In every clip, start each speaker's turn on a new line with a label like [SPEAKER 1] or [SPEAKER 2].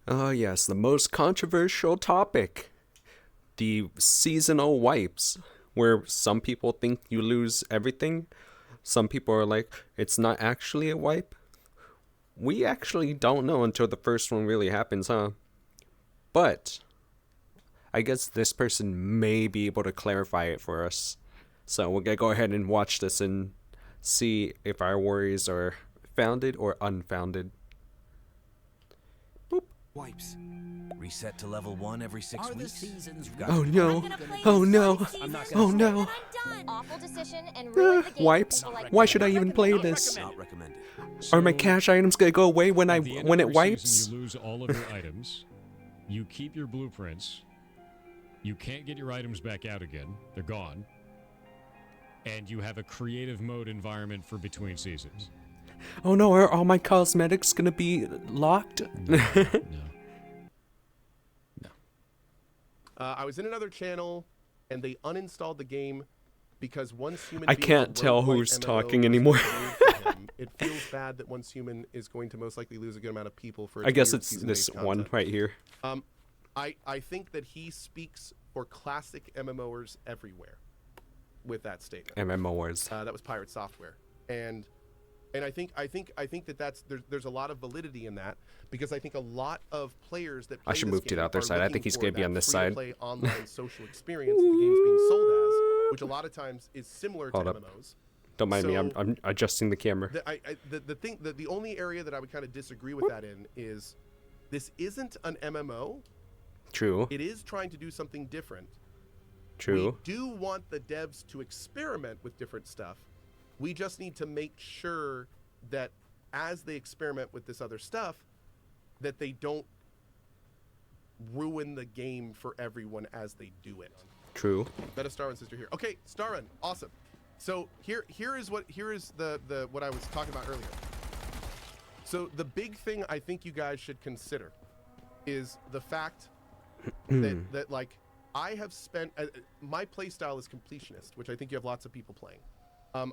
[SPEAKER 1] Oh, yes, the most controversial topic, the seasonal wipes, where some people think you lose everything. Some people are like, it's not actually a wipe. We actually don't know until the first one really happens, huh? But I guess this person may be able to clarify it for us. So we're gonna go ahead and watch this and see if our worries are founded or unfounded. Boop.
[SPEAKER 2] Wipes. Reset to level 1 every 6
[SPEAKER 3] Are the
[SPEAKER 2] weeks.
[SPEAKER 3] seasons
[SPEAKER 2] You've got
[SPEAKER 1] Oh
[SPEAKER 2] to be-
[SPEAKER 1] no.
[SPEAKER 4] I'm gonna play
[SPEAKER 1] Oh
[SPEAKER 4] this
[SPEAKER 1] no.
[SPEAKER 4] one season
[SPEAKER 2] I'm not
[SPEAKER 4] so
[SPEAKER 2] gonna
[SPEAKER 1] Oh no.
[SPEAKER 4] then I'm done. Awful decision and ruin the game
[SPEAKER 1] Wipes?
[SPEAKER 4] for people like
[SPEAKER 1] Why
[SPEAKER 4] me.
[SPEAKER 1] should I even play this?
[SPEAKER 2] Not recommended.
[SPEAKER 1] Are my cash items gonna go away when
[SPEAKER 5] At the end
[SPEAKER 1] when
[SPEAKER 5] of
[SPEAKER 1] it
[SPEAKER 5] every
[SPEAKER 1] wipes?
[SPEAKER 5] season, you lose all of your items. You keep your blueprints. You can't get your items back out again. They're gone. And you have a creative mode environment for between seasons.
[SPEAKER 1] Oh no, are all my cosmetics gonna be locked?
[SPEAKER 5] No.
[SPEAKER 3] I was in another channel, and they uninstalled the game because once human.
[SPEAKER 1] I
[SPEAKER 3] being
[SPEAKER 1] can't
[SPEAKER 3] a
[SPEAKER 1] tell
[SPEAKER 3] roguelike
[SPEAKER 1] who's
[SPEAKER 3] MMO
[SPEAKER 1] talking
[SPEAKER 3] was
[SPEAKER 1] anymore.
[SPEAKER 3] removed from him. It feels bad that once human is going to most likely lose a good amount of people for.
[SPEAKER 1] I guess
[SPEAKER 3] weird
[SPEAKER 1] it's
[SPEAKER 3] season-based
[SPEAKER 1] this one
[SPEAKER 3] content.
[SPEAKER 1] right here.
[SPEAKER 3] I think that he speaks for classic MMOers everywhere with that statement.
[SPEAKER 1] MMOers.
[SPEAKER 3] That was Pirate Software, and I think that there's a lot of validity in that because I think a lot of players that
[SPEAKER 1] I
[SPEAKER 3] play
[SPEAKER 1] should
[SPEAKER 3] this
[SPEAKER 1] move to the
[SPEAKER 3] game
[SPEAKER 1] other
[SPEAKER 3] are
[SPEAKER 1] side. I
[SPEAKER 3] looking
[SPEAKER 1] think he's
[SPEAKER 3] for
[SPEAKER 1] gonna be
[SPEAKER 3] that
[SPEAKER 1] on this side.
[SPEAKER 3] free-to-play online social experience that the game's being sold as, which a lot of times is similar to
[SPEAKER 1] Hold up.
[SPEAKER 3] MMOs.
[SPEAKER 1] Don't mind me.
[SPEAKER 3] So-
[SPEAKER 1] I'm adjusting the camera.
[SPEAKER 3] The only area that I would kind of disagree with that in is this isn't an MMO.
[SPEAKER 1] True.
[SPEAKER 3] It is trying to do something different.
[SPEAKER 1] True.
[SPEAKER 3] We do want the devs to experiment with different stuff. We just need to make sure that as they experiment with this other stuff, that they don't ruin the game for everyone as they do it.
[SPEAKER 1] True.
[SPEAKER 3] Meta Starrun sister here. Okay, Starrun, awesome. So here is the what I was talking about earlier. So the big thing I think you guys should consider is the fact that like I have spent my play style is completionist, which I think you have lots of people playing.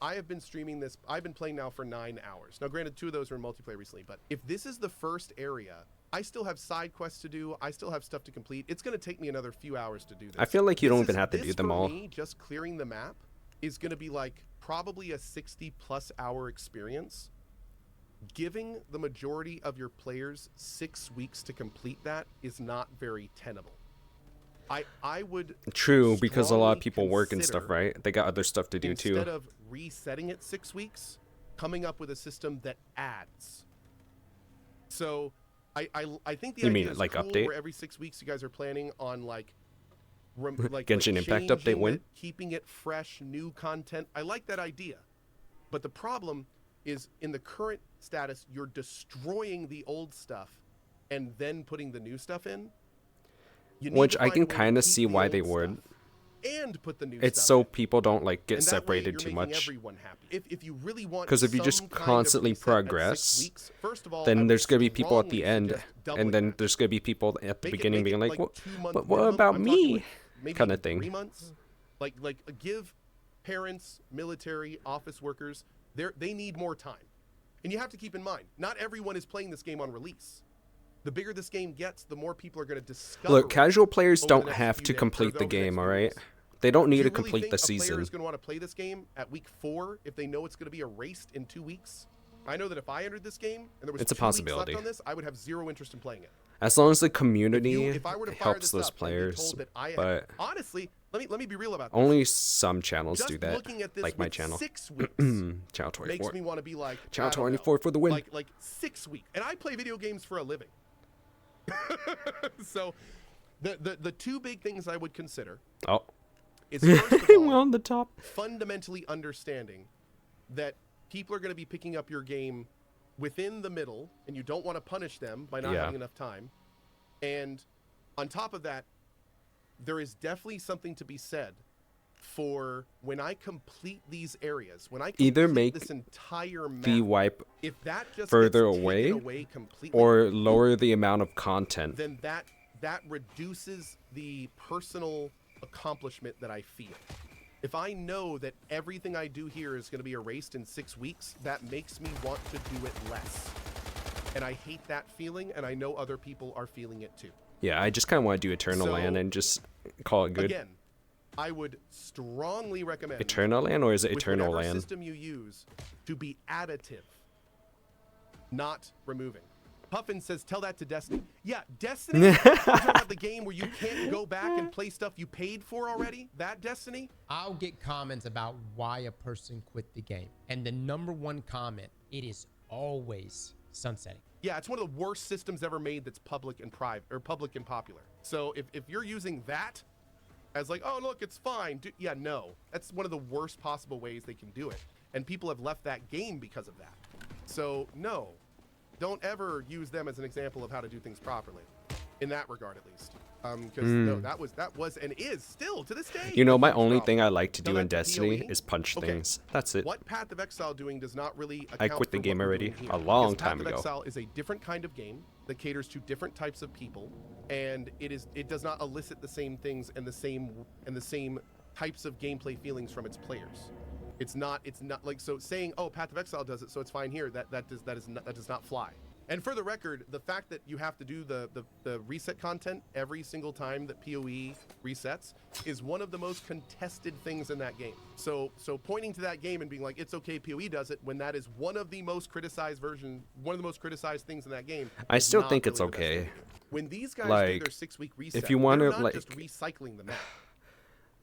[SPEAKER 3] I have been streaming this. I've been playing now for 9 hours. Now, granted, 2 of those are in multiplayer recently, but if this is the first area, I still have side quests to do. I still have stuff to complete. It's going to take me another few hours to do this.
[SPEAKER 1] I feel like you don't
[SPEAKER 3] This
[SPEAKER 1] even
[SPEAKER 3] is-
[SPEAKER 1] have to
[SPEAKER 3] this
[SPEAKER 1] do them
[SPEAKER 3] for
[SPEAKER 1] all.
[SPEAKER 3] Me, just clearing the map is going to be like probably a 60+ hour experience. Giving the majority of your players 6 weeks to complete that is not very tenable. I would
[SPEAKER 1] True, because a lot of
[SPEAKER 3] strongly
[SPEAKER 1] people work and stuff,
[SPEAKER 3] consider,
[SPEAKER 1] right? They got other stuff to do
[SPEAKER 3] instead
[SPEAKER 1] too.
[SPEAKER 3] of resetting it 6 weeks, coming up with a system that adds. So I think the
[SPEAKER 1] You
[SPEAKER 3] idea
[SPEAKER 1] mean,
[SPEAKER 3] is
[SPEAKER 1] like,
[SPEAKER 3] cool
[SPEAKER 1] update?
[SPEAKER 3] where every 6 weeks you guys are planning on like
[SPEAKER 1] Genshin Impact update
[SPEAKER 3] changing
[SPEAKER 1] when?
[SPEAKER 3] it, keeping it fresh, new content. I like that idea. But the problem is in the current status, you're destroying the old stuff and then putting the new stuff in. You need
[SPEAKER 1] Which
[SPEAKER 3] to
[SPEAKER 1] I
[SPEAKER 3] find
[SPEAKER 1] can
[SPEAKER 3] a way to
[SPEAKER 1] kind of
[SPEAKER 3] keep
[SPEAKER 1] see
[SPEAKER 3] the
[SPEAKER 1] why
[SPEAKER 3] old
[SPEAKER 1] they would.
[SPEAKER 3] stuff and put the new
[SPEAKER 1] It's
[SPEAKER 3] stuff
[SPEAKER 1] so
[SPEAKER 3] in.
[SPEAKER 1] people don't like get
[SPEAKER 3] And that way
[SPEAKER 1] separated
[SPEAKER 3] you're
[SPEAKER 1] too
[SPEAKER 3] making
[SPEAKER 1] much.
[SPEAKER 3] everyone happy. If you really want,
[SPEAKER 1] 'Cause if you just
[SPEAKER 3] some kind of
[SPEAKER 1] constantly
[SPEAKER 3] reset at 6
[SPEAKER 1] progress,
[SPEAKER 3] weeks, first of all, I
[SPEAKER 1] Then
[SPEAKER 3] would
[SPEAKER 1] there's gonna be people at the
[SPEAKER 3] strongly
[SPEAKER 1] end,
[SPEAKER 3] suggest doubling
[SPEAKER 1] and then
[SPEAKER 3] that.
[SPEAKER 1] there's gonna be people at the
[SPEAKER 3] Make it-
[SPEAKER 1] beginning
[SPEAKER 3] make it
[SPEAKER 1] being like, "What?
[SPEAKER 3] 2-month
[SPEAKER 1] But what
[SPEAKER 3] minimum.
[SPEAKER 1] about
[SPEAKER 3] I'm talking
[SPEAKER 1] me?"
[SPEAKER 3] like maybe
[SPEAKER 1] Kinda thing.
[SPEAKER 3] 3 months. Like give parents, military, office workers, they need more time. And you have to keep in mind, not everyone is playing this game on release. The bigger this game gets, the more people are going to discover.
[SPEAKER 1] Look,
[SPEAKER 3] it
[SPEAKER 1] casual players
[SPEAKER 3] over the
[SPEAKER 1] don't
[SPEAKER 3] next
[SPEAKER 1] have
[SPEAKER 3] few
[SPEAKER 1] to
[SPEAKER 3] days, or
[SPEAKER 1] complete the
[SPEAKER 3] over next
[SPEAKER 1] game,
[SPEAKER 3] few
[SPEAKER 1] all right?
[SPEAKER 3] weeks.
[SPEAKER 1] They don't need
[SPEAKER 3] Do
[SPEAKER 1] to
[SPEAKER 3] you really
[SPEAKER 1] complete
[SPEAKER 3] think
[SPEAKER 1] the
[SPEAKER 3] a player
[SPEAKER 1] season.
[SPEAKER 3] is going to want to play this game at week 4 if they know it's going to be erased in 2 weeks? I know that if I entered this game and there was
[SPEAKER 1] It's a
[SPEAKER 3] 2 weeks
[SPEAKER 1] possibility.
[SPEAKER 3] left on this, I would have zero interest in playing it.
[SPEAKER 1] As long as the community
[SPEAKER 3] If I were to fire
[SPEAKER 1] helps
[SPEAKER 3] this
[SPEAKER 1] those
[SPEAKER 3] up and be
[SPEAKER 1] players,
[SPEAKER 3] told that
[SPEAKER 1] but
[SPEAKER 3] honestly, let me be real about this.
[SPEAKER 1] only some channels
[SPEAKER 3] Just
[SPEAKER 1] do that,
[SPEAKER 3] looking at this
[SPEAKER 1] like my
[SPEAKER 3] with
[SPEAKER 1] channel.
[SPEAKER 3] 6 weeks
[SPEAKER 1] Channel 24.
[SPEAKER 3] makes me want to be like
[SPEAKER 1] Channel
[SPEAKER 3] I don't know,
[SPEAKER 1] 24 for the win.
[SPEAKER 3] Like 6 weeks, and I play video games for a living. So, the 2 big things I would consider
[SPEAKER 1] Oh,
[SPEAKER 3] is first of
[SPEAKER 1] we're
[SPEAKER 3] all,
[SPEAKER 1] on the top.
[SPEAKER 3] fundamentally understanding that people are going to be picking up your game within the middle, and you don't want to punish them by not
[SPEAKER 1] Yeah.
[SPEAKER 3] having enough time. And on top of that, there is definitely something to be said for when I complete these areas, when I complete
[SPEAKER 1] Either make
[SPEAKER 3] this entire map,
[SPEAKER 1] the wipe
[SPEAKER 3] if that just
[SPEAKER 1] further
[SPEAKER 3] gets taken
[SPEAKER 1] away,
[SPEAKER 3] away completely,
[SPEAKER 1] or lower the amount of content.
[SPEAKER 3] then that reduces the personal accomplishment that I feel. If I know that everything I do here is going to be erased in 6 weeks, that makes me want to do it less. And I hate that feeling, and I know other people are feeling it too.
[SPEAKER 1] Yeah, I just kind of want to do Eternal
[SPEAKER 3] So,
[SPEAKER 1] Land and just call it good.
[SPEAKER 3] Again, I would strongly recommend
[SPEAKER 1] Eternal Land, or is it
[SPEAKER 3] with
[SPEAKER 1] Eternal
[SPEAKER 3] whatever
[SPEAKER 1] Land?
[SPEAKER 3] system you use to be additive, not removing. Puffin says, tell that to Destiny. Yeah, Destiny? You're talking about the game where you can't go back and play stuff you paid for already? That Destiny?
[SPEAKER 6] I'll get comments about why a person quit the game. And the number one comment, it is always sunsetting.
[SPEAKER 3] Yeah, it's one of the worst systems ever made that's public and private, or public and popular. So if you're using that as like, oh, look, it's fine. Yeah, no. That's one of the worst possible ways they can do it. And people have left that game because of that. So, no. Don't ever use them as an example of how to do things properly, in that regard at least. Because no, that was and is still to this day.
[SPEAKER 1] You know,
[SPEAKER 3] a
[SPEAKER 1] my
[SPEAKER 3] huge
[SPEAKER 1] only
[SPEAKER 3] problem.
[SPEAKER 1] thing I like to do
[SPEAKER 3] Tell
[SPEAKER 1] in
[SPEAKER 3] that to
[SPEAKER 1] Destiny
[SPEAKER 3] PoE.
[SPEAKER 1] is punch
[SPEAKER 3] Okay.
[SPEAKER 1] things. That's it.
[SPEAKER 3] What Path of Exile doing does not really account
[SPEAKER 1] I quit the
[SPEAKER 3] for
[SPEAKER 1] game
[SPEAKER 3] what we're
[SPEAKER 1] already
[SPEAKER 3] doing here,
[SPEAKER 1] a long
[SPEAKER 3] because
[SPEAKER 1] time
[SPEAKER 3] Path
[SPEAKER 1] ago.
[SPEAKER 3] of Exile is a different kind of game that caters to different types of people, and it does not elicit the same things and the same types of gameplay feelings from its players. It's not like, so saying, oh, Path of Exile does it, so it's fine here. That does not fly. And for the record, the fact that you have to do the reset content every single time that PoE resets is one of the most contested things in that game. So pointing to that game and being like, it's okay, PoE does it, when that is one of the most criticized things in that game.
[SPEAKER 1] I
[SPEAKER 3] is
[SPEAKER 1] still
[SPEAKER 3] not
[SPEAKER 1] think it's
[SPEAKER 3] really the best
[SPEAKER 1] okay.
[SPEAKER 3] thing. When these guys do
[SPEAKER 1] Like,
[SPEAKER 3] their 6-week reset,
[SPEAKER 1] if you wanna,
[SPEAKER 3] they're not
[SPEAKER 1] like-
[SPEAKER 3] just recycling the map,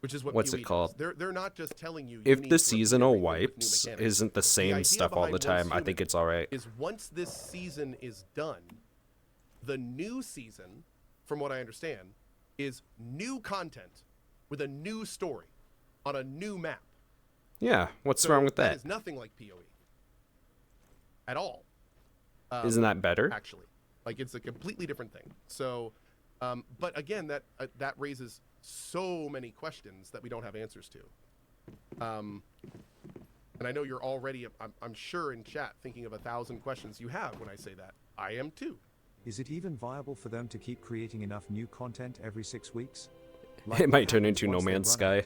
[SPEAKER 3] which is what
[SPEAKER 1] What's
[SPEAKER 3] PoE
[SPEAKER 1] it called?
[SPEAKER 3] does. They're not just telling you.
[SPEAKER 1] If
[SPEAKER 3] need
[SPEAKER 1] the
[SPEAKER 3] to repeat
[SPEAKER 1] seasonal
[SPEAKER 3] everything with new
[SPEAKER 1] wipes
[SPEAKER 3] mechanics.
[SPEAKER 1] isn't the
[SPEAKER 3] The
[SPEAKER 1] same
[SPEAKER 3] idea
[SPEAKER 1] stuff all the
[SPEAKER 3] behind Once
[SPEAKER 1] time, I think
[SPEAKER 3] Human
[SPEAKER 1] it's alright.
[SPEAKER 3] is once this season is done, the new season, from what I understand, is new content with a new story on a new map.
[SPEAKER 1] Yeah, what's
[SPEAKER 3] So
[SPEAKER 1] wrong with
[SPEAKER 3] That
[SPEAKER 1] that?
[SPEAKER 3] is nothing like PoE at all.
[SPEAKER 1] Isn't that better?
[SPEAKER 3] Actually, like, it's a completely different thing. So, but again, that raises so many questions that we don't have answers to. And I know you're already, I'm sure in chat, thinking of 1,000 questions you have when I say that. I am too.
[SPEAKER 7] Is it even viable for them to keep creating enough new content every 6 weeks?
[SPEAKER 1] It might turn
[SPEAKER 7] happens
[SPEAKER 1] into No
[SPEAKER 7] once they
[SPEAKER 1] Man's
[SPEAKER 7] run
[SPEAKER 1] Sky.
[SPEAKER 7] out.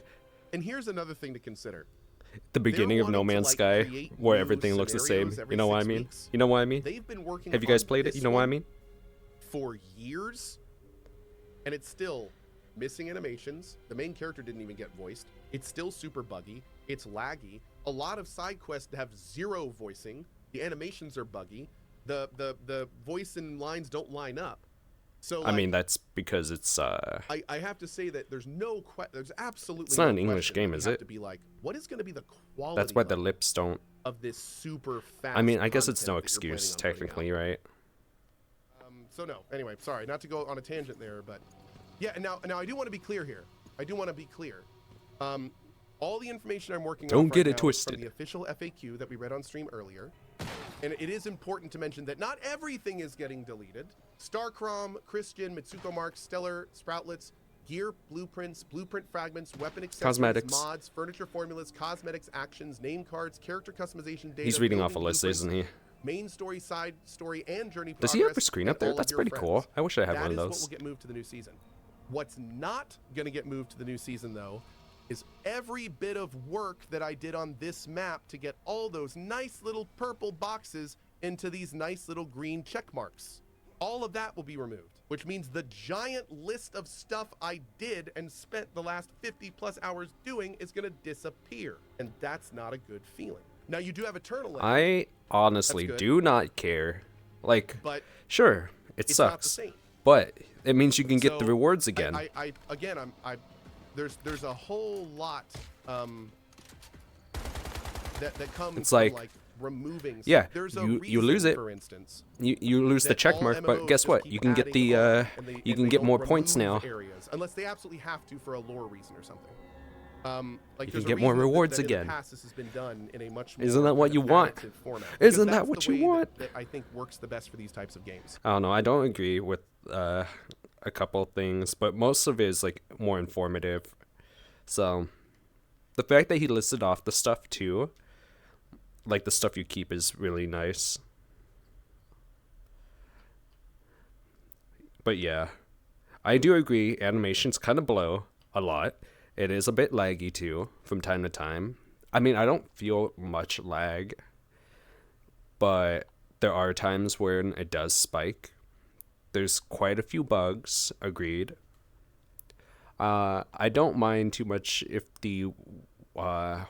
[SPEAKER 3] And here's another thing to consider.
[SPEAKER 1] The beginning of No
[SPEAKER 3] wanting to,
[SPEAKER 1] Man's
[SPEAKER 3] like,
[SPEAKER 1] Sky,
[SPEAKER 3] create
[SPEAKER 1] where
[SPEAKER 3] new
[SPEAKER 1] everything looks the same.
[SPEAKER 3] scenarios every
[SPEAKER 1] You know what I
[SPEAKER 3] 6
[SPEAKER 1] mean?
[SPEAKER 3] weeks.
[SPEAKER 1] You know what I mean?
[SPEAKER 3] They've been working
[SPEAKER 1] Have you guys
[SPEAKER 3] on
[SPEAKER 1] played it?
[SPEAKER 3] this
[SPEAKER 1] You know what I
[SPEAKER 3] one
[SPEAKER 1] mean?
[SPEAKER 3] for years, and it's still missing animations. The main character didn't even get voiced. It's still super buggy. It's laggy. A lot of side quests have zero voicing. The animations are buggy. The voice and lines don't line up. So
[SPEAKER 1] I mean, that's because it's
[SPEAKER 3] I have to say that there's absolutely
[SPEAKER 1] It's not
[SPEAKER 3] no
[SPEAKER 1] an English
[SPEAKER 3] question
[SPEAKER 1] game,
[SPEAKER 3] that
[SPEAKER 1] is
[SPEAKER 3] you have
[SPEAKER 1] it?
[SPEAKER 3] to be like, what is going to be the quality
[SPEAKER 1] that's why the
[SPEAKER 3] level
[SPEAKER 1] lips don't.
[SPEAKER 3] of this super fast
[SPEAKER 1] I mean, I guess it's no
[SPEAKER 3] content that you're planning
[SPEAKER 1] excuse
[SPEAKER 3] on putting out?
[SPEAKER 1] technically, right?
[SPEAKER 3] So no, anyway, sorry, not to go on a tangent there, but yeah, and now I do want to be clear here. I do want to be clear. All the information I'm working
[SPEAKER 1] Don't
[SPEAKER 3] on
[SPEAKER 1] get
[SPEAKER 3] right
[SPEAKER 1] it
[SPEAKER 3] now is
[SPEAKER 1] twisted.
[SPEAKER 3] from the official FAQ that we read on stream earlier. And it is important to mention that not everything is getting deleted. Starcrom, Christian, Mitsuko Marks, Stellar, Sproutlets, gear blueprints, blueprint fragments, weapon accessories,
[SPEAKER 1] Cosmetics.
[SPEAKER 3] mods, furniture formulas, cosmetics, actions, name cards, character customization data.
[SPEAKER 1] He's reading off a
[SPEAKER 3] building
[SPEAKER 1] list,
[SPEAKER 3] blueprints,
[SPEAKER 1] isn't he?
[SPEAKER 3] main story, side story, and journey
[SPEAKER 1] Does he have a
[SPEAKER 3] progress,
[SPEAKER 1] screen
[SPEAKER 3] and
[SPEAKER 1] up there?
[SPEAKER 3] all of
[SPEAKER 1] That's
[SPEAKER 3] your
[SPEAKER 1] pretty
[SPEAKER 3] friends.
[SPEAKER 1] cool. I wish I had
[SPEAKER 3] That
[SPEAKER 1] one of
[SPEAKER 3] is what
[SPEAKER 1] those.
[SPEAKER 3] will get moved to the new season. What's not going to get moved to the new season, though, is every bit of work that I did on this map to get all those nice little purple boxes into these nice little green check marks. All of that will be removed, which means the giant list of stuff I did and spent the last 50 plus hours doing is going to disappear. And that's not a good feeling. Now, you do have Eternal Land,
[SPEAKER 1] I honestly
[SPEAKER 3] That's good.
[SPEAKER 1] do not care. Like,
[SPEAKER 3] but
[SPEAKER 1] sure, it
[SPEAKER 3] it's not the
[SPEAKER 1] sucks,
[SPEAKER 3] same.
[SPEAKER 1] but it means you can get the
[SPEAKER 3] So,
[SPEAKER 1] rewards again.
[SPEAKER 3] There's a whole lot that comes
[SPEAKER 1] It's
[SPEAKER 3] from,
[SPEAKER 1] like,
[SPEAKER 3] removing stuff.
[SPEAKER 1] yeah,
[SPEAKER 3] There's a
[SPEAKER 1] you lose
[SPEAKER 3] reason,
[SPEAKER 1] it.
[SPEAKER 3] for instance,
[SPEAKER 1] you lose the
[SPEAKER 3] that
[SPEAKER 1] check
[SPEAKER 3] all
[SPEAKER 1] mark, but
[SPEAKER 3] MMOs
[SPEAKER 1] guess
[SPEAKER 3] just
[SPEAKER 1] what?
[SPEAKER 3] keep
[SPEAKER 1] You can get
[SPEAKER 3] adding
[SPEAKER 1] the
[SPEAKER 3] on, and
[SPEAKER 1] you
[SPEAKER 3] and
[SPEAKER 1] can
[SPEAKER 3] they
[SPEAKER 1] get
[SPEAKER 3] don't
[SPEAKER 1] more points
[SPEAKER 3] remove
[SPEAKER 1] now.
[SPEAKER 3] areas, unless they absolutely have to for a lore reason or something. Like
[SPEAKER 1] You
[SPEAKER 3] there's
[SPEAKER 1] can
[SPEAKER 3] a
[SPEAKER 1] get more
[SPEAKER 3] reason
[SPEAKER 1] rewards
[SPEAKER 3] that in the
[SPEAKER 1] again.
[SPEAKER 3] past this has been done in a much
[SPEAKER 1] Isn't
[SPEAKER 3] more
[SPEAKER 1] that what
[SPEAKER 3] kind
[SPEAKER 1] you
[SPEAKER 3] of
[SPEAKER 1] want?
[SPEAKER 3] additive format,
[SPEAKER 1] Isn't
[SPEAKER 3] because
[SPEAKER 1] that
[SPEAKER 3] that's
[SPEAKER 1] what
[SPEAKER 3] the
[SPEAKER 1] you
[SPEAKER 3] way
[SPEAKER 1] want?
[SPEAKER 3] that I think works the best for these types of games.
[SPEAKER 1] I don't know. I don't agree with a couple things, but most of it is like more informative. So the fact that he listed off the stuff too, like the stuff you keep, is really nice. But yeah, I do agree. Animations kind of blow a lot. It is a bit laggy too from time to time. I mean, I don't feel much lag, but there are times when it does spike. There's quite a few bugs, agreed. I don't mind too much if the quote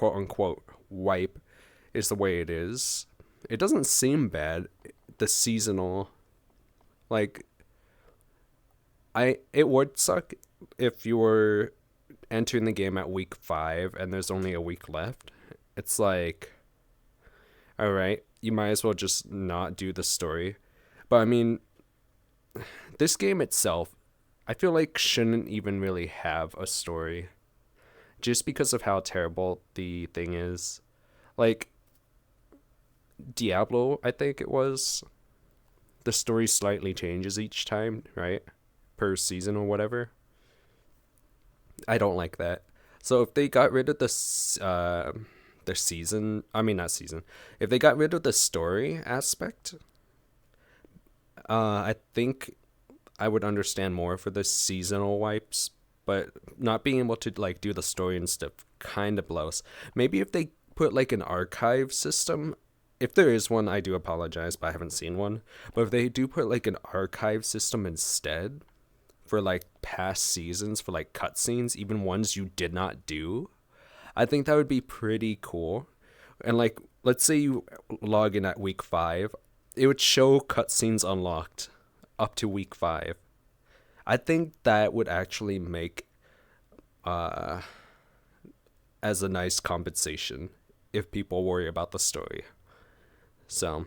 [SPEAKER 1] unquote wipe is the way it is. It doesn't seem bad. The seasonal, like, it would suck if you were entering the game at week 5 and there's only a week left. It's like, all right, you might as well just not do the story. But I mean, this game itself, I feel like shouldn't even really have a story, just because of how terrible the thing is. Like, Diablo, I think it was, the story slightly changes each time, right? Per season or whatever. I don't like that. So if they got rid of their season, I mean not season, if they got rid of the story aspect, I think I would understand more for the seasonal wipes. But not being able to like do the story and stuff kind of blows. Maybe if they put like an archive system, if there is one, I do apologize, but I haven't seen one. But if they do put like an archive system instead for like past seasons, for like cutscenes, even ones you did not do, I think that would be pretty cool. And like, let's say you log in at week 5, it would show cutscenes unlocked up to week 5. I think that would actually make as a nice compensation if people worry about the story. So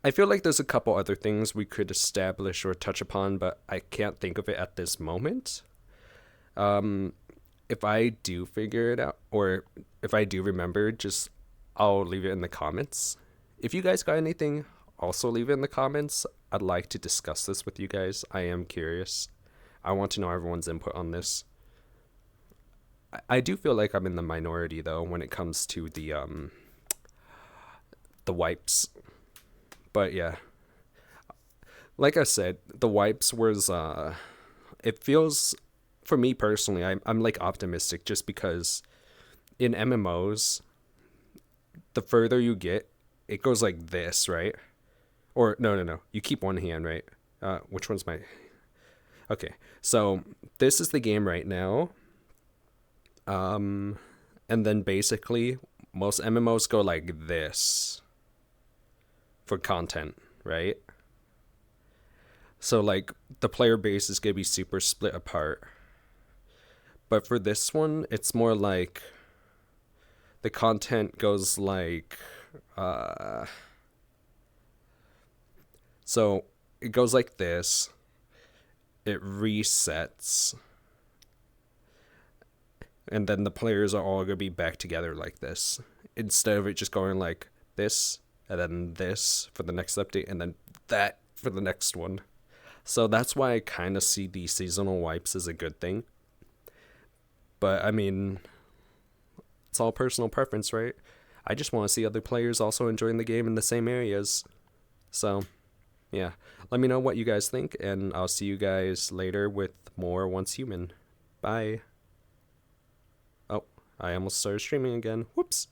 [SPEAKER 1] I feel like there's a couple other things we could establish or touch upon, but I can't think of it at this moment. If I do figure it out, or if I do remember, I'll leave it in the comments. If you guys got anything, also leave it in the comments. I'd like to discuss this with you guys. I am curious. I want to know everyone's input on this. I do feel like I'm in the minority though when it comes to the wipes. But yeah, like I said, the wipes was it feels, for me personally, I'm like optimistic just because in MMOs, the further you get, it goes like this, right? Or no, you keep one hand, right? Which one's my... Okay, so this is the game right now. And then basically most MMOs go like this for content, right? So like the player base is gonna be super split apart. But for this one, it's more like the content goes like so it goes like this. It resets. And then the players are all going to be back together like this. Instead of it just going like this, and then this for the next update, and then that for the next one. So that's why I kind of see the seasonal wipes as a good thing. But, I mean, it's all personal preference, right? I just want to see other players also enjoying the game in the same areas. So, yeah. Let me know what you guys think, and I'll see you guys later with more Once Human. Bye. Oh, I almost started streaming again. Whoops.